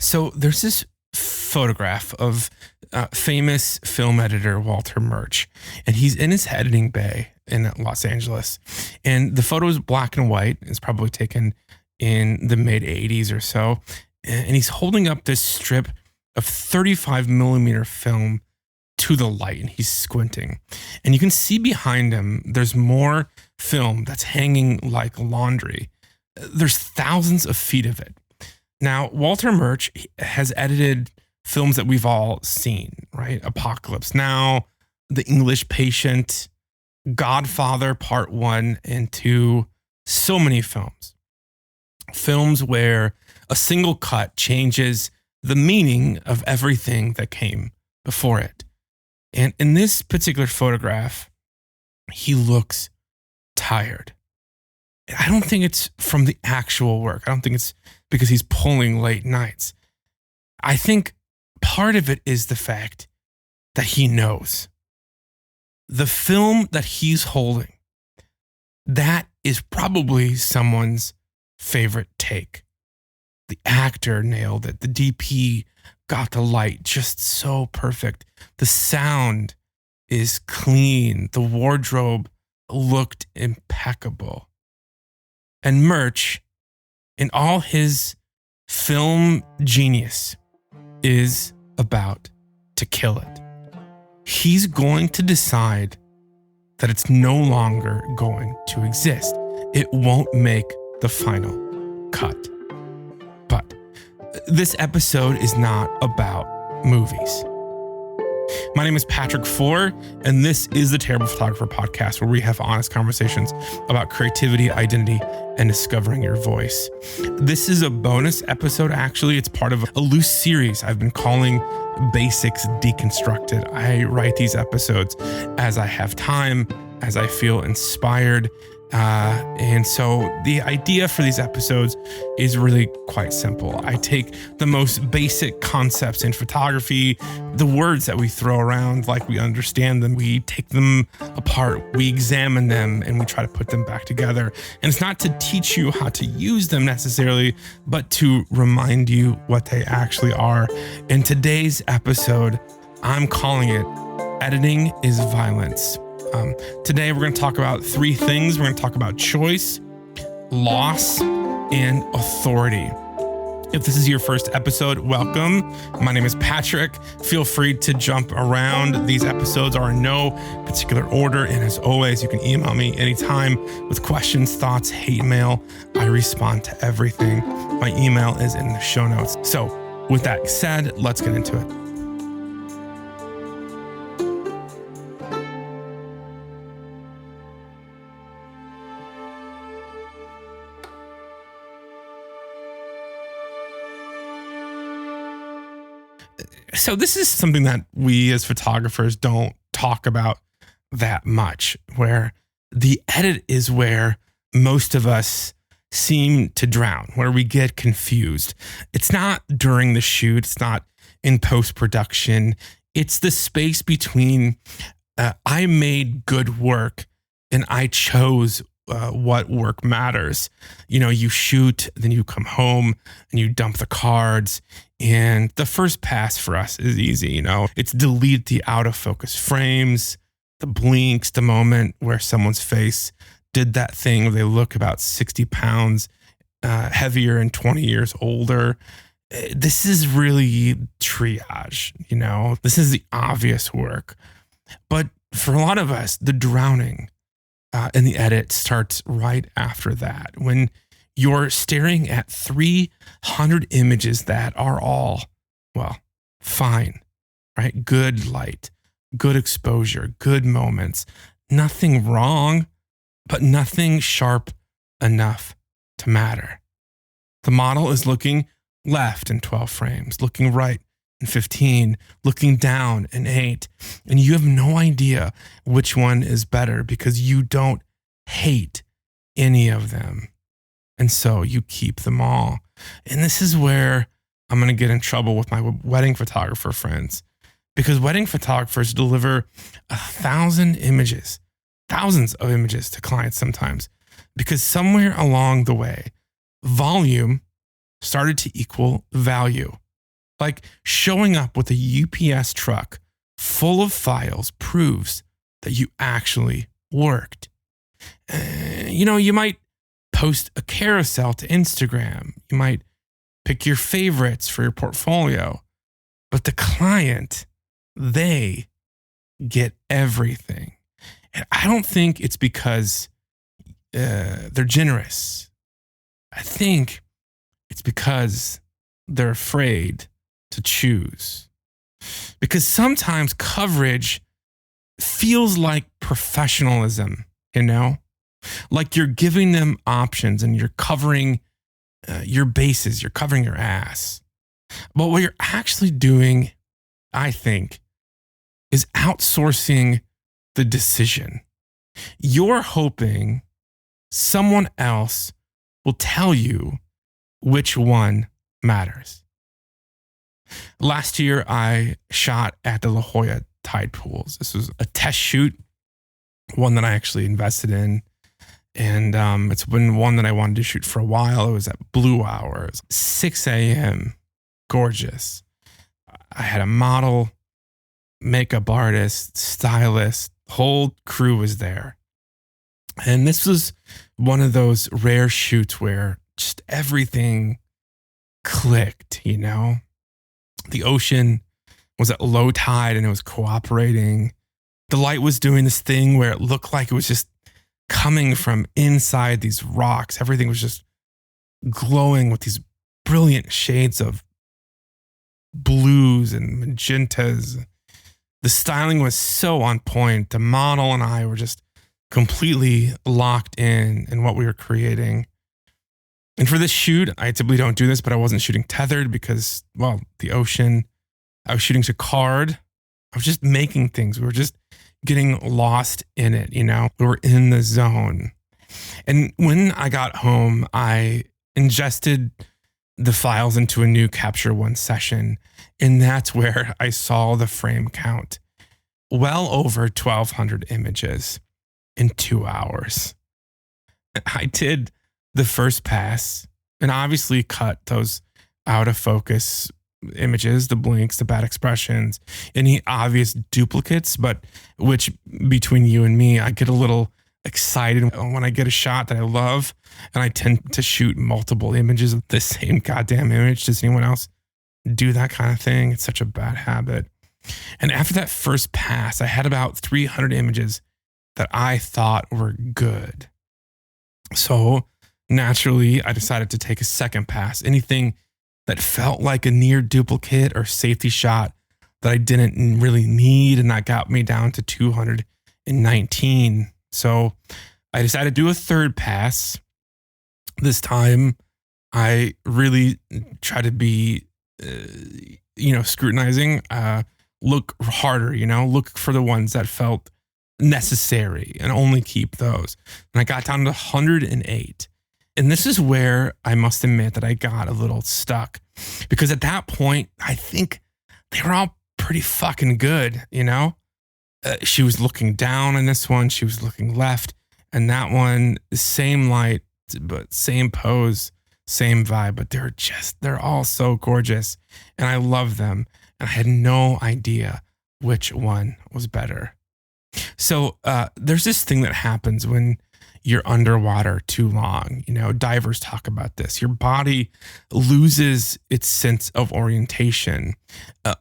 So there's this photograph of famous film editor Walter Murch, and he's in his editing bay in Los Angeles. And the photo is black and white. It's probably taken in the mid 80s or so. And he's holding up this strip of 35 millimeter film to the light, and he's squinting. And you can see behind him, there's more film that's hanging like laundry. There's thousands of feet of it. Now, Walter Murch has edited films that we've all seen, right? Apocalypse Now, The English Patient, Godfather Part 1 and 2, so many films. Films where a single cut changes the meaning of everything that came before it. And in this particular photograph, he looks tired. I don't think it's from the actual work. I don't think it's because he's pulling late nights. I think part of it is the fact that he knows the film that he's holding, that is probably someone's favorite take. The actor nailed it. The DP got the light just so perfect. The sound is clean. The wardrobe looked impeccable. And Murch, in all his film genius, is about to kill it. He's going to decide that it's no longer going to exist. It won't make the final cut. But this episode is not about movies. My name is Patrick Fuller, and this is the Terrible Photographer Podcast, where we have honest conversations about creativity, identity, and discovering your voice. This is a bonus episode, actually. It's part of a loose series I've been calling Basics Deconstructed. I write these episodes as I have time, as I feel inspired. And so the idea for these episodes is really quite simple. I take the most basic concepts in photography, the words that we throw around like we understand them, we take them apart, we examine them, and we try to put them back together. And it's not to teach you how to use them necessarily, but to remind you what they actually are. In today's episode, I'm calling it Editing is Violence. Today, we're going to talk about three things. We're going to talk about choice, loss, and authority. If this is your first episode, welcome. My name is Patrick. Feel free to jump around. These episodes are in no particular order. And as always, you can email me anytime with questions, thoughts, hate mail. I respond to everything. My email is in the show notes. So with that said, let's get into it. So this is something that we as photographers don't talk about that much, where the edit is where most of us seem to drown, where we get confused. It's not during the shoot. It's not in post-production. It's the space between I made good work and I chose what work matters. You know, you shoot, then you come home and you dump the cards. And the first pass for us is easy. You know, it's delete the out of focus frames, the blinks, the moment where someone's face did that thing where they look about 60 pounds heavier and 20 years older. This is really triage. You know, this is the obvious work. But for a lot of us, the drowning in the edit starts right after that, when you're staring at 300 images that are all, well, fine, right? Good light, good exposure, good moments, nothing wrong, but nothing sharp enough to matter. The model is looking left in 12 frames, looking right in 15, looking down in 8, and you have no idea which one is better because you don't hate any of them. And so you keep them all. And this is where I'm going to get in trouble with my wedding photographer friends, because wedding photographers deliver 1,000 images, thousands of images to clients sometimes, because somewhere along the way, volume started to equal value. Like showing up with a UPS truck full of files proves that you actually worked. You might post a carousel to Instagram. You might pick your favorites for your portfolio. But the client, they get everything. And I don't think it's because they're generous. I think it's because they're afraid to choose. Because sometimes coverage feels like professionalism, like you're giving them options and you're covering your bases, you're covering your ass. But what you're actually doing, I think, is outsourcing the decision. You're hoping someone else will tell you which one matters. Last year, I shot at the La Jolla Tide Pools. This was a test shoot, one that I actually invested in. And it's been one that I wanted to shoot for a while. It was at Blue Hours, 6 a.m., gorgeous. I had a model, makeup artist, stylist, whole crew was there. And this was one of those rare shoots where just everything clicked, The ocean was at low tide and it was cooperating. The light was doing this thing where it looked like it was just coming from inside these rocks. Everything was just glowing with these brilliant shades of blues and magentas. The styling was so on point. The model and I were just completely locked in what we were creating. And for this shoot, I typically don't do this, but I wasn't shooting tethered because, the ocean, I was shooting to card. I was just making things. We were just getting lost in it, We were in the zone. And when I got home, I ingested the files into a new Capture One session. And that's where I saw the frame count. Well over 1,200 images in 2 hours. I did the first pass and obviously cut those out of focus images, the blinks, the bad expressions, any obvious duplicates, but which between you and me, I get a little excited when I get a shot that I love and I tend to shoot multiple images of the same goddamn image. Does anyone else do that kind of thing? It's such a bad habit. And after that first pass, I had about 300 images that I thought were good. So naturally, I decided to take a second pass. Anything that felt like a near duplicate or safety shot that I didn't really need, and that got me down to 219. So I decided to do a third pass. This time, I really try to be, scrutinizing, look harder, look for the ones that felt necessary and only keep those. And I got down to 108. And this is where I must admit that I got a little stuck because at that point, I think they were all pretty fucking good, She was looking down in this one. She was looking left. And that one, same light, but same pose, same vibe. But they're all so gorgeous. And I love them. And I had no idea which one was better. So there's this thing that happens when you're underwater too long. Divers talk about this. Your body loses its sense of orientation.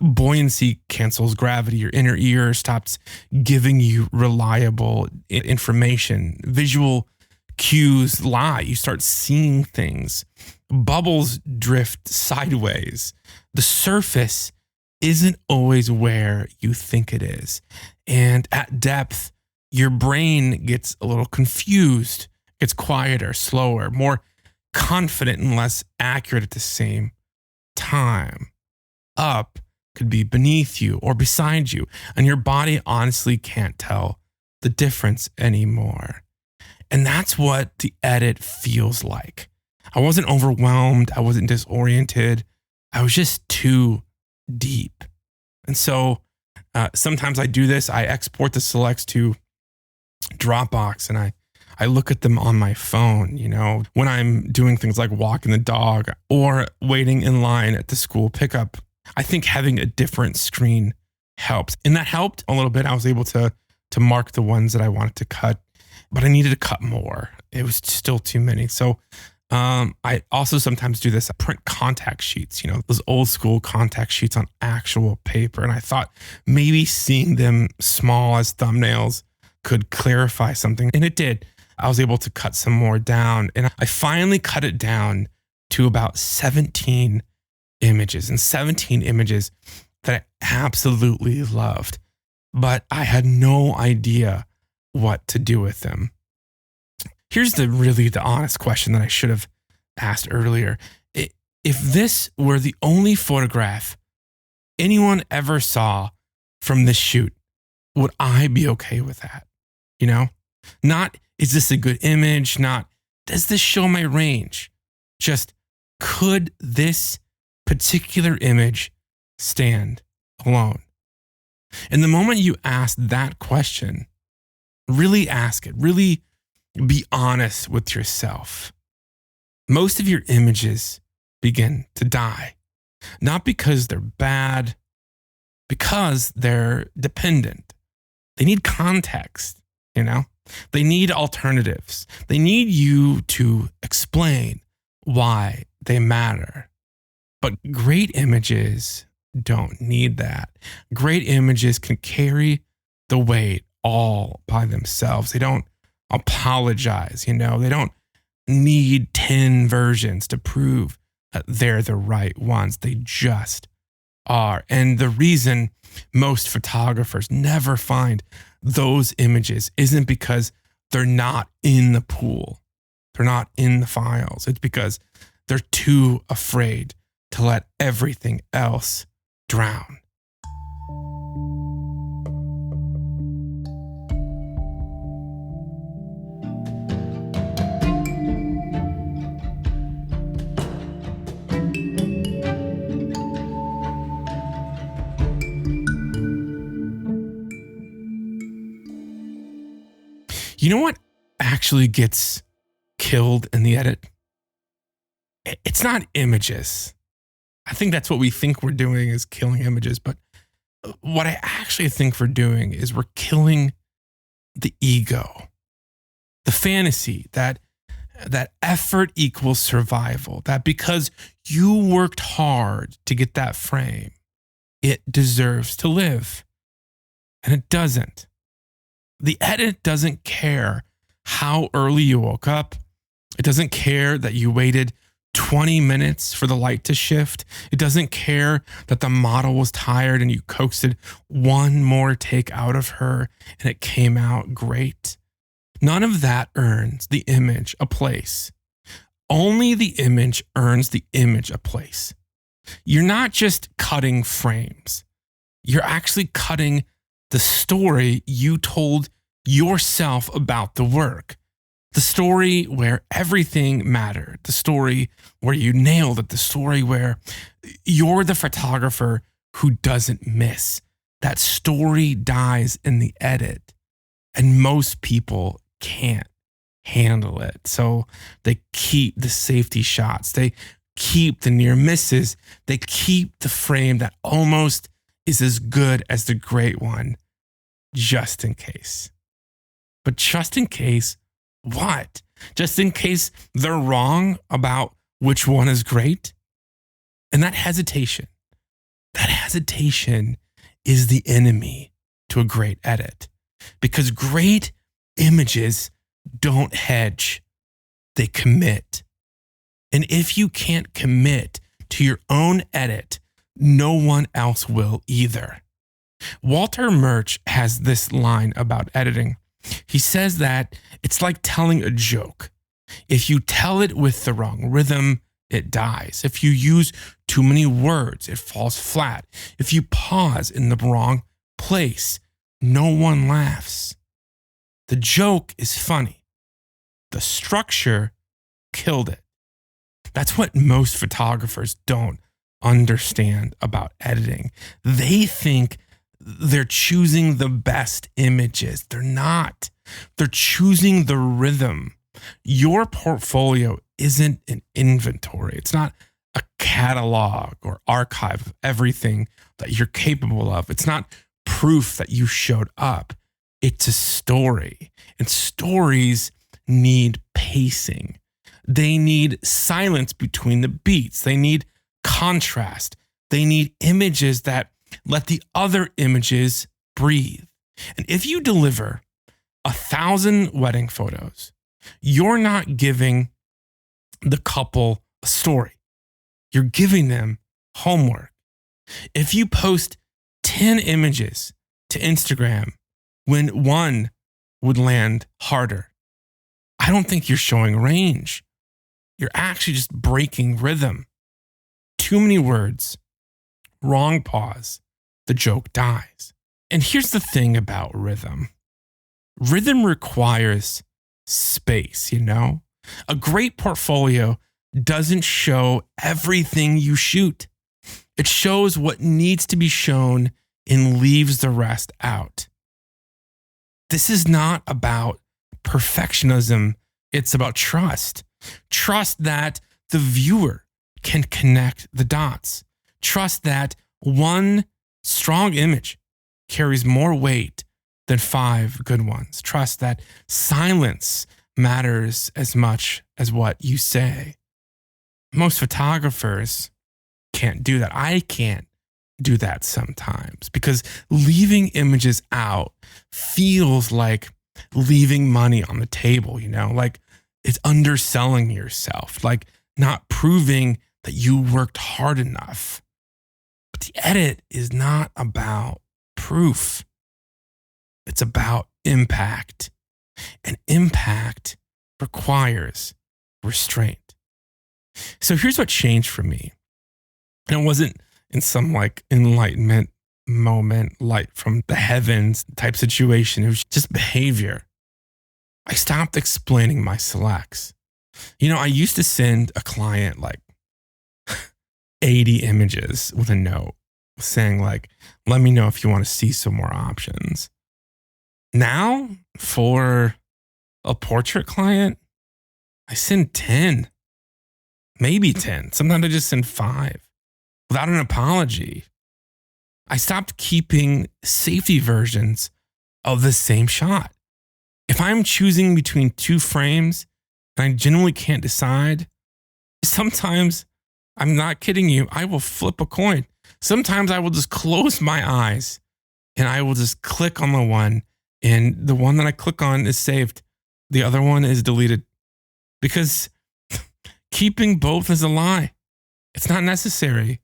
Buoyancy cancels gravity. Your inner ear stops giving you reliable information. Visual cues lie. You start seeing things. Bubbles drift sideways. The surface isn't always where you think it is. And at depth, your brain gets a little confused. It's quieter, slower, more confident and less accurate at the same time. Up could be beneath you or beside you, and your body honestly can't tell the difference anymore. And that's what the edit feels like. I wasn't overwhelmed. I wasn't disoriented. I was just too deep. And so sometimes I do this. I export the selects to Dropbox and I look at them on my phone, when I'm doing things like walking the dog or waiting in line at the school pickup. I think having a different screen helps. And that helped a little bit. I was able to mark the ones that I wanted to cut, but I needed to cut more. It was still too many. So I also sometimes do this. I print contact sheets, those old school contact sheets on actual paper. And I thought maybe seeing them small as thumbnails could clarify something. And it did. I was able to cut some more down. And I finally cut it down to about 17 images, and 17 images that I absolutely loved. But I had no idea what to do with them. Here's the honest question that I should have asked earlier. If this were the only photograph anyone ever saw from this shoot, would I be okay with that? Not, is this a good image? Not, does this show my range? Just, could this particular image stand alone? And the moment you ask that question, really ask it, really be honest with yourself. Most of your images begin to die, not because they're bad, because they're dependent. They need context, They need alternatives. They need you to explain why they matter. But great images don't need that. Great images can carry the weight all by themselves. They don't apologize, They don't need 10 versions to prove that they're the right ones. They just are. And the reason most photographers never find those images isn't because they're not in the pool. They're not in the files. It's because they're too afraid to let everything else drown. You know what actually gets killed in the edit? It's not images. I think that's what we think we're doing, is killing images. But what I actually think we're doing is we're killing the ego, the fantasy that effort equals survival, that because you worked hard to get that frame, it deserves to live. And it doesn't. The edit doesn't care how early you woke up. It doesn't care that you waited 20 minutes for the light to shift. It doesn't care that the model was tired and you coaxed one more take out of her and it came out great. None of that earns the image a place. Only the image earns the image a place. You're not just cutting frames. You're actually cutting the story you told yourself about the work. The story where everything mattered. The story where you nailed it. The story where you're the photographer who doesn't miss. That story dies in the edit. And most people can't handle it. So they keep the safety shots. They keep the near misses. They keep the frame that almost is as good as the great one, just in case. But just in case, what? Just in case they're wrong about which one is great? And that hesitation is the enemy to a great edit. Because great images don't hedge, they commit. And if you can't commit to your own edit, no one else will either. Walter Murch has this line about editing. He says that it's like telling a joke. If you tell it with the wrong rhythm, it dies. If you use too many words, it falls flat. If you pause in the wrong place, no one laughs. The joke is funny. The structure killed it. That's what most photographers don't understand about editing. They think they're choosing the best images. They're not. They're choosing the rhythm. Your portfolio isn't an inventory. It's not a catalog or archive of everything that you're capable of. It's not proof that you showed up. It's a story. And stories need pacing. They need silence between the beats. They need contrast. They need images that let the other images breathe. And if you deliver 1,000 wedding photos, you're not giving the couple a story. You're giving them homework. If you post 10 images to Instagram when one would land harder, I don't think you're showing range. You're actually just breaking rhythm. Too many words, wrong pause, the joke dies. And here's the thing about rhythm. Rhythm requires space, you know? A great portfolio doesn't show everything you shoot. It shows what needs to be shown and leaves the rest out. This is not about perfectionism. It's about trust. Trust that the viewer can connect the dots. Trust that one strong image carries more weight than 5 good ones. Trust that silence matters as much as what you say. Most photographers can't do that. I can't do that sometimes because leaving images out feels like leaving money on the table, you know, like it's underselling yourself, like not proving that you worked hard enough. But the edit is not about proof. It's about impact. And impact requires restraint. So here's what changed for me. And it wasn't in some like enlightenment moment, light from the heavens type situation. It was just behavior. I stopped explaining my selects. You know, I used to send a client like 80 images with a note saying like, let me know if you want to see some more options. Now for a portrait client, I send 10, maybe 10. Sometimes I just send 5 without an apology. I stopped keeping safety versions of the same shot. If I'm choosing between 2 frames and I genuinely can't decide, sometimes, I'm not kidding you, I will flip a coin. Sometimes I will just close my eyes and I will just click on the one, and the one that I click on is saved. The other one is deleted because keeping both is a lie. It's not necessary.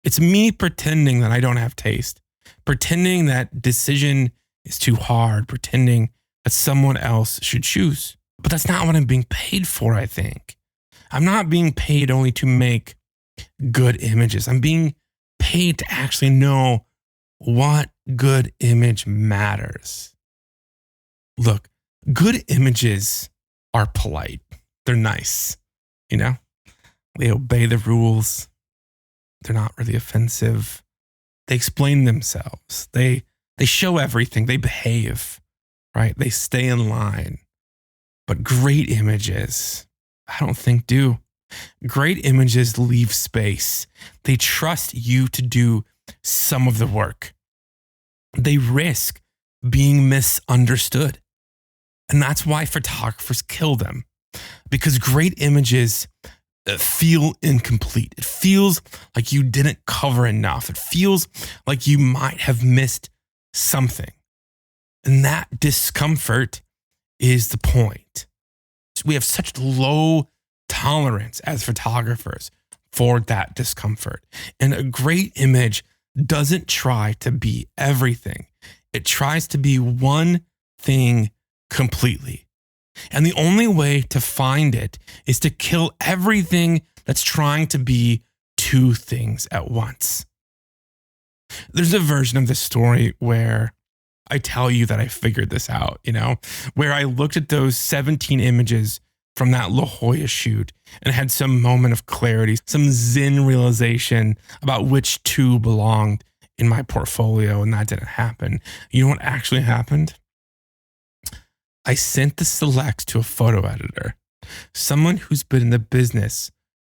It's me pretending that I don't have taste, pretending that decision is too hard, pretending that someone else should choose. But that's not what I'm being paid for, I think. I'm not being paid only to make good images. I'm being paid to actually know what good image matters. Look, good images are polite. They're nice, you know? They obey the rules. They're not really offensive. They explain themselves. They show everything. They behave, right? They stay in line. But great images, I don't think do. Great images leave space. They trust you to do some of the work. They risk being misunderstood. And that's why photographers kill them. Because great images feel incomplete. It feels like you didn't cover enough. It feels like you might have missed something. And that discomfort is the point. So we have such low tolerance as photographers for that discomfort. And a great image doesn't try to be everything. It tries to be one thing completely. And the only way to find it is to kill everything that's trying to be 2 things at once. There's a version of this story where I tell you that I figured this out, you know, where I looked at those 17 images from that La Jolla shoot and had some moment of clarity, some Zen realization about which 2 belonged in my portfolio, and that didn't happen. You know what actually happened? I sent the selects to a photo editor, someone who's been in the business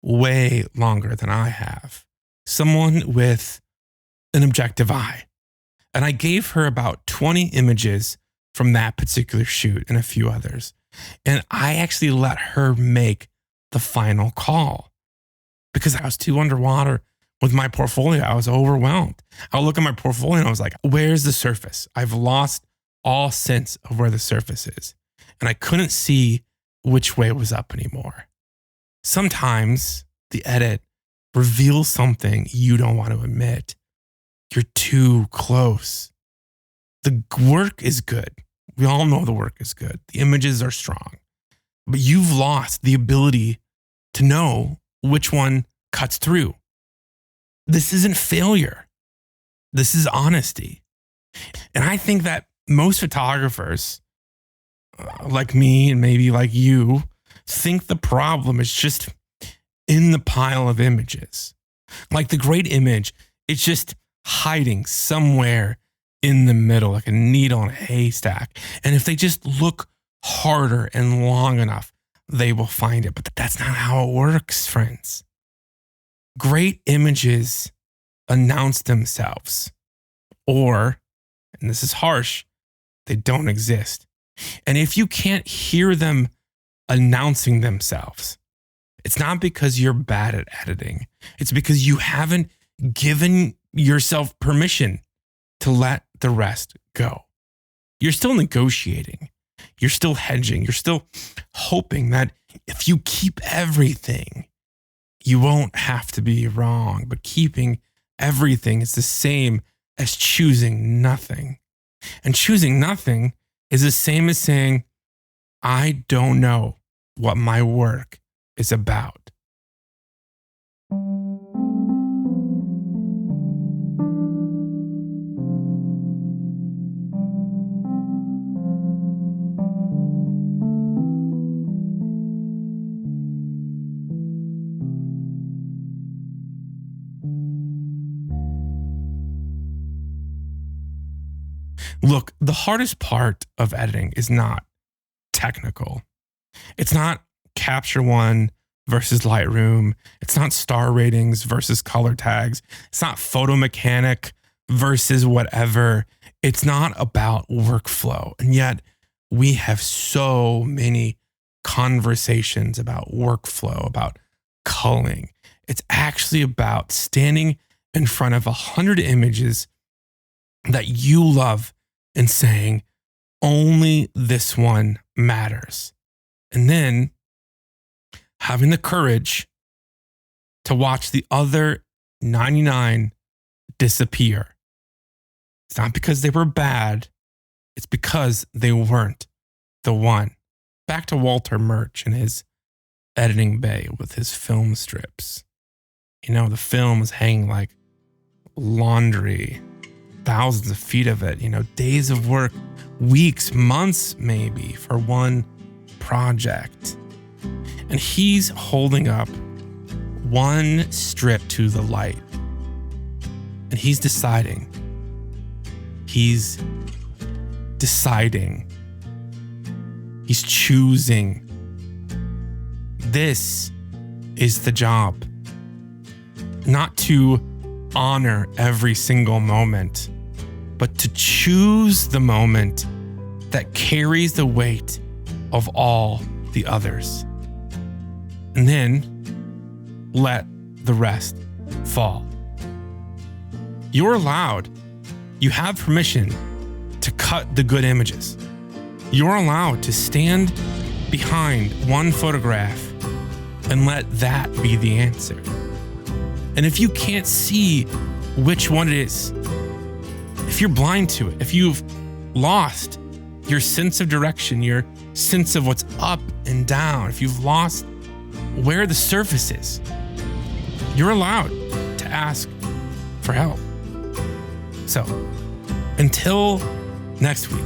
way longer than I have, someone with an objective eye. And I gave her about 20 images from that particular shoot and a few others. And I actually let her make the final call because I was too underwater with my portfolio. I was overwhelmed. I would look at my portfolio and I was like, where's the surface? I've lost all sense of where the surface is. And I couldn't see which way it was up anymore. Sometimes the edit reveals something you don't want to admit. You're too close. The work is good. We all know the work is good. The images are strong. But you've lost the ability to know which one cuts through. This isn't failure. This is honesty. And I think that most photographers, like me and maybe like you, think the problem is just in the pile of images. Like the great image, it's just hiding somewhere in the middle, like a needle in a haystack. And if they just look harder and long enough, they will find it. But that's not how it works, friends. Great images announce themselves, or, and this is harsh, they don't exist. And if you can't hear them announcing themselves, it's not because you're bad at editing. It's because you haven't given yourself permission to let the rest go. You're still negotiating. You're still hedging. You're still hoping that if you keep everything, you won't have to be wrong. But keeping everything is the same as choosing nothing. And choosing nothing is the same as saying, I don't know what my work is about. Look, the hardest part of editing is not technical. It's not Capture One versus Lightroom. It's not star ratings versus color tags. It's not photo mechanic versus whatever. It's not about workflow. And yet we have so many conversations about workflow, about culling. It's actually about standing in front of 100 images that you love and saying, only this one matters. And then having the courage to watch the other 99 disappear. It's not because they were bad. It's because they weren't the one. Back to Walter Murch and his editing bay with his film strips. You know, the film was hanging like laundry, thousands of feet of it, days of work, weeks, months maybe for one project. And he's holding up one strip to the light. And he's deciding. He's choosing. This is the job. Not to honor every single moment, but to choose the moment that carries the weight of all the others. And then let the rest fall. You're allowed. You have permission to cut the good images. You're allowed to stand behind one photograph and let that be the answer. And if you can't see which one it is, if you're blind to it, if you've lost your sense of direction, your sense of what's up and down, if you've lost where the surface is, you're allowed to ask for help. So, until next week,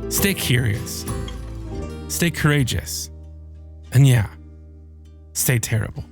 stay curious, stay courageous, and stay terrible.